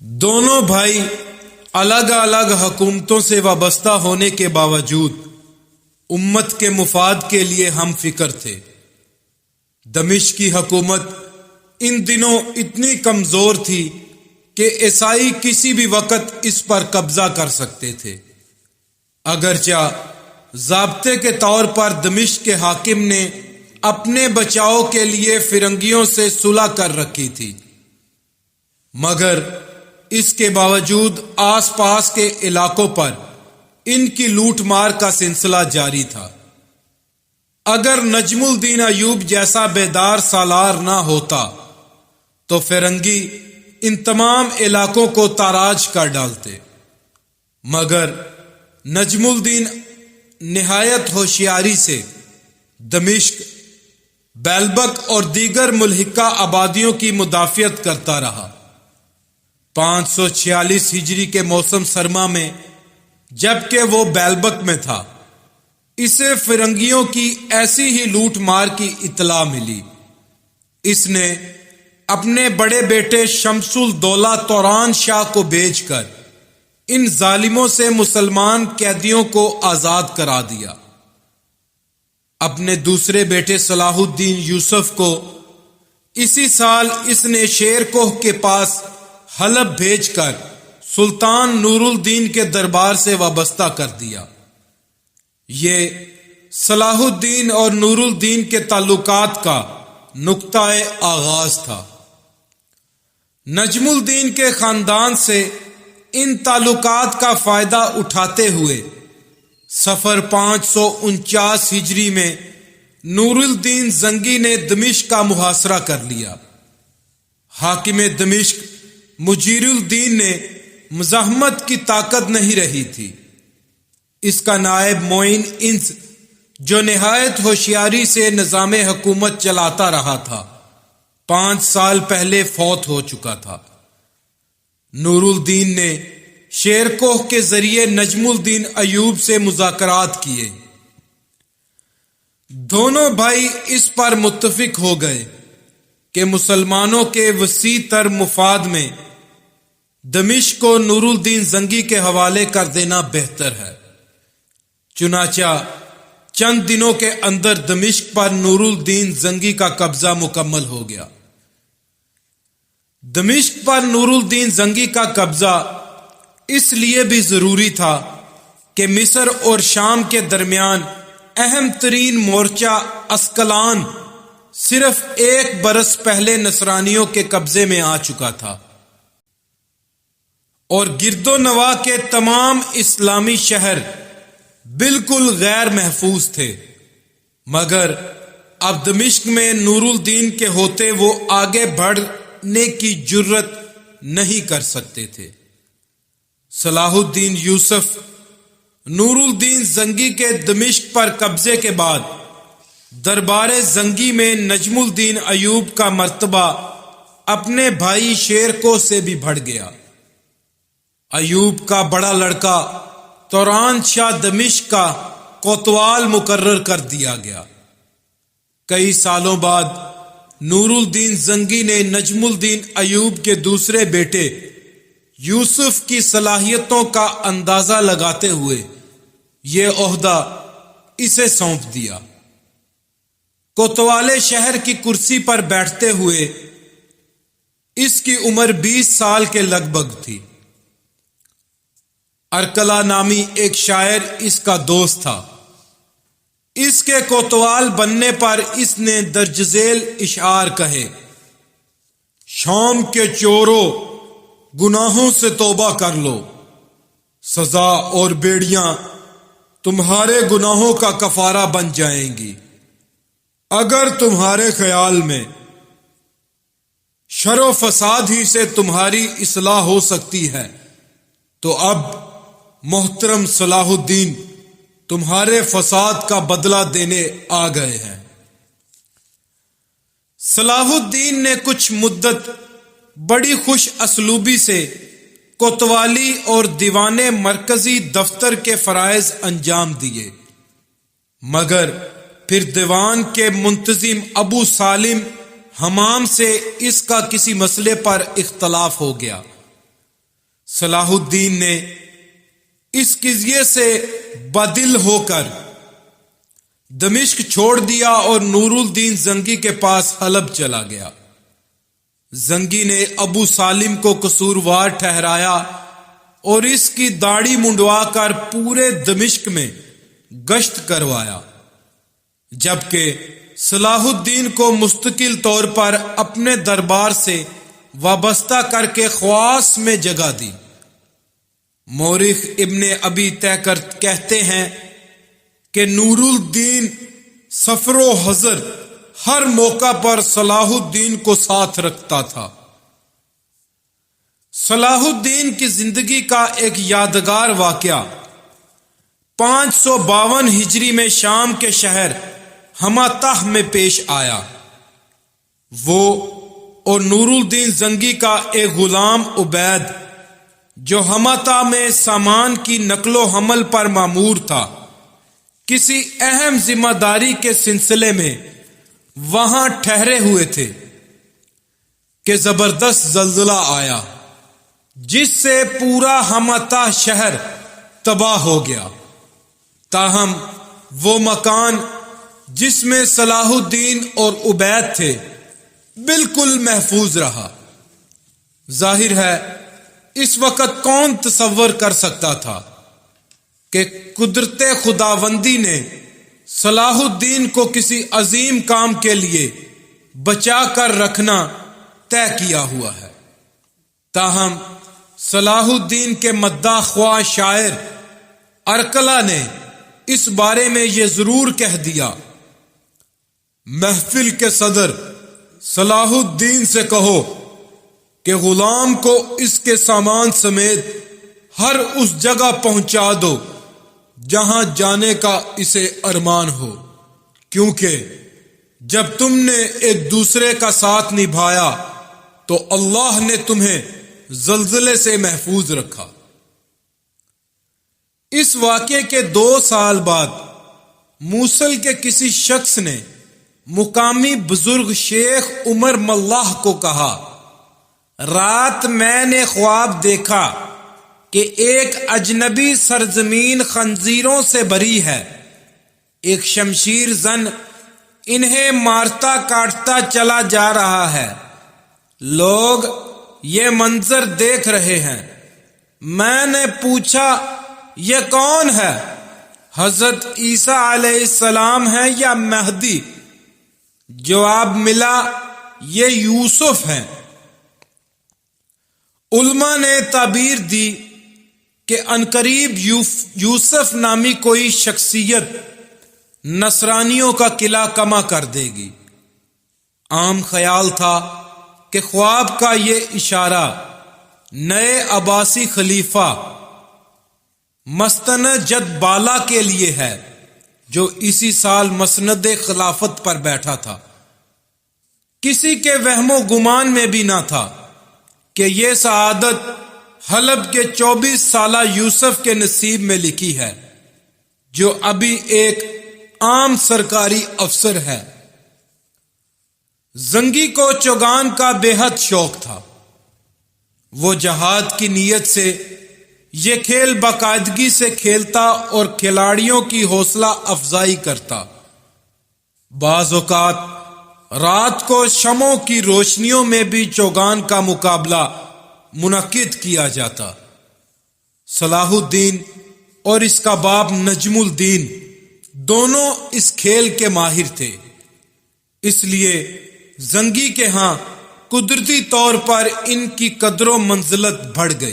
دونوں بھائی الگ الگ حکومتوں سے وابستہ ہونے کے باوجود امت کے مفاد کے لیے ہم فکر تھے۔ دمشق کی حکومت ان دنوں اتنی کمزور تھی کہ عیسائی کسی بھی وقت اس پر قبضہ کر سکتے تھے۔ اگرچہ ضابطے کے طور پر دمشق کے حاکم نے اپنے بچاؤ کے لیے فرنگیوں سے صلح کر رکھی تھی، مگر اس کے باوجود آس پاس کے علاقوں پر ان کی لوٹ مار کا سلسلہ جاری تھا۔ اگر نجم الدین ایوب جیسا بیدار سالار نہ ہوتا تو فرنگی ان تمام علاقوں کو تاراج کر ڈالتے، مگر نجم الدین نہایت ہوشیاری سے دمشق، بیلبک اور دیگر ملحقہ آبادیوں کی مدافعت کرتا رہا۔ 546 ہجری کے موسم سرما میں جبکہ وہ بیلبک میں تھا، اسے فرنگیوں کی ایسی ہی لوٹ مار کی اطلاع ملی۔ اس نے اپنے بڑے بیٹے شمس الدولہ توران شاہ کو بھیج کر ان ظالموں سے مسلمان قیدیوں کو آزاد کرا دیا۔ اپنے دوسرے بیٹے صلاح الدین یوسف کو اسی سال اس نے شیر کوہ کے پاس حلب بھیج کر سلطان نور الدین کے دربار سے وابستہ کر دیا۔ یہ صلاح الدین اور نور الدین کے تعلقات کا نقطہ آغاز تھا۔ نجم الدین کے خاندان سے ان تعلقات کا فائدہ اٹھاتے ہوئے سفر 549 ہجری میں نور الدین زنگی نے دمشق کا محاصرہ کر لیا۔ حاکم دمشق مجیر الدین نے مزاحمت کی طاقت نہیں رہی تھی۔ اس کا نائب معین انس جو نہایت ہوشیاری سے نظام حکومت چلاتا رہا تھا، 5 سال پہلے فوت ہو چکا تھا۔ نور الدین نے شیر کوہ کے ذریعے نجم الدین ایوب سے مذاکرات کیے۔ دونوں بھائی اس پر متفق ہو گئے کہ مسلمانوں کے وسیع تر مفاد میں دمشق کو نور الدین زنگی کے حوالے کر دینا بہتر ہے۔ چنانچہ چند دنوں کے اندر دمشق پر نور الدین زنگی کا قبضہ مکمل ہو گیا۔ دمشق پر نور الدین زنگی کا قبضہ اس لیے بھی ضروری تھا کہ مصر اور شام کے درمیان اہم ترین مورچہ اسکلان صرف 1 برس پہلے نصرانیوں کے قبضے میں آ چکا تھا، اور گرد و نواح کے تمام اسلامی شہر بالکل غیر محفوظ تھے، مگر اب دمشق میں نور الدین کے ہوتے وہ آگے بڑھنے کی جرت نہیں کر سکتے تھے۔ صلاح الدین یوسف نور الدین زنگی کے دمشق پر قبضے کے بعد دربار زنگی میں نجم الدین ایوب کا مرتبہ اپنے بھائی شیر کو سے بھی بڑھ گیا۔ ایوب کا بڑا لڑکا توران شاہ دمشق کا کوتوال مقرر کر دیا گیا۔ کئی سالوں بعد نور الدین زنگی نے نجم الدین ایوب کے دوسرے بیٹے یوسف کی صلاحیتوں کا اندازہ لگاتے ہوئے یہ عہدہ اسے سونپ دیا۔ کوتوال شہر کی کرسی پر بیٹھتے ہوئے اس کی عمر 20 سال کے لگ بھگ تھی۔ ارکلا نامی ایک شاعر اس کا دوست تھا۔ اس کے کوتوال بننے پر اس نے درج ذیل اشعار کہے: شام کے چوروں گناہوں سے توبہ کر لو، سزا اور بیڑیاں تمہارے گناہوں کا کفارہ بن جائیں گی۔ اگر تمہارے خیال میں شر و فساد ہی سے تمہاری اصلاح ہو سکتی ہے تو اب محترم صلاح الدین تمہارے فساد کا بدلہ دینے آ گئے ہیں۔ صلاح الدین نے کچھ مدت بڑی خوش اسلوبی سے کوتوالی اور دیوان مرکزی دفتر کے فرائض انجام دیے، مگر پھر دیوان کے منتظم ابو سالم حمام سے اس کا کسی مسئلے پر اختلاف ہو گیا صلاح الدین نے اس قضیے سے بدل ہو کر دمشق چھوڑ دیا اور نور الدین زنگی کے پاس حلب چلا گیا۔ زنگی نے ابو سالم کو قصوروار ٹھہرایا اور اس کی داڑھی منڈوا کر پورے دمشق میں گشت کروایا، جبکہ صلاح الدین کو مستقل طور پر اپنے دربار سے وابستہ کر کے خواص میں جگہ دی۔ مورخ ابن ابی تیکر کہتے ہیں کہ نور الدین سفر و حضر ہر موقع پر صلاح الدین کو ساتھ رکھتا تھا۔ صلاح الدین کی زندگی کا ایک یادگار واقعہ 552 ہجری میں شام کے شہر ہماتہ میں پیش آیا۔ وہ اور نور الدین زنگی کا ایک غلام عبید جو ہماتہ میں سامان کی نقل و حمل پر مامور تھا، کسی اہم ذمہ داری کے سلسلے میں وہاں ٹھہرے ہوئے تھے کہ زبردست زلزلہ آیا جس سے پورا ہماتہ شہر تباہ ہو گیا۔ تاہم وہ مکان جس میں صلاح الدین اور عبید تھے بالکل محفوظ رہا۔ ظاہر ہے اس وقت کون تصور کر سکتا تھا کہ قدرت خداوندی نے صلاح الدین کو کسی عظیم کام کے لیے بچا کر رکھنا طے کیا ہوا ہے۔ تاہم صلاح الدین کے مداح خواہ شاعر ارکلا نے اس بارے میں یہ ضرور کہہ دیا، محفل کے صدر صلاح الدین سے کہو کہ غلام کو اس کے سامان سمیت ہر اس جگہ پہنچا دو جہاں جانے کا اسے ارمان ہو، کیونکہ جب تم نے ایک دوسرے کا ساتھ نبھایا تو اللہ نے تمہیں زلزلے سے محفوظ رکھا۔ اس واقعے کے 2 سال بعد موصل کے کسی شخص نے مقامی بزرگ شیخ عمر ملاح کو کہا، رات میں نے خواب دیکھا کہ ایک اجنبی سرزمین خنزیروں سے بری ہے، ایک شمشیر زن انہیں مارتا کاٹتا چلا جا رہا ہے، لوگ یہ منظر دیکھ رہے ہیں۔ میں نے پوچھا یہ کون ہے؟ حضرت عیسیٰ علیہ السلام ہے یا مہدی؟ جواب ملا یہ یوسف ہیں۔ علماء نے تعبیر دی کہ عنقریب یوسف نامی کوئی شخصیت نصرانیوں کا قلعہ کما کر دے گی۔ عام خیال تھا کہ خواب کا یہ اشارہ نئے عباسی خلیفہ مستند جد بالا کے لیے ہے جو اسی سال مسند خلافت پر بیٹھا تھا۔ کسی کے وہم و گمان میں بھی نہ تھا کہ یہ سعادت حلب کے 24 سالہ یوسف کے نصیب میں لکھی ہے جو ابھی ایک عام سرکاری افسر ہے۔ زنگی کو چوگان کا بے حد شوق تھا۔ وہ جہاد کی نیت سے یہ کھیل باقاعدگی سے کھیلتا اور کھلاڑیوں کی حوصلہ افزائی کرتا۔ بعض اوقات رات کو شمعوں کی روشنیوں میں بھی چوگان کا مقابلہ منعقد کیا جاتا۔ صلاح الدین اور اس کا باپ نجم الدین دونوں اس کھیل کے ماہر تھے، اس لیے زنگی کے ہاں قدرتی طور پر ان کی قدر و منزلت بڑھ گئی۔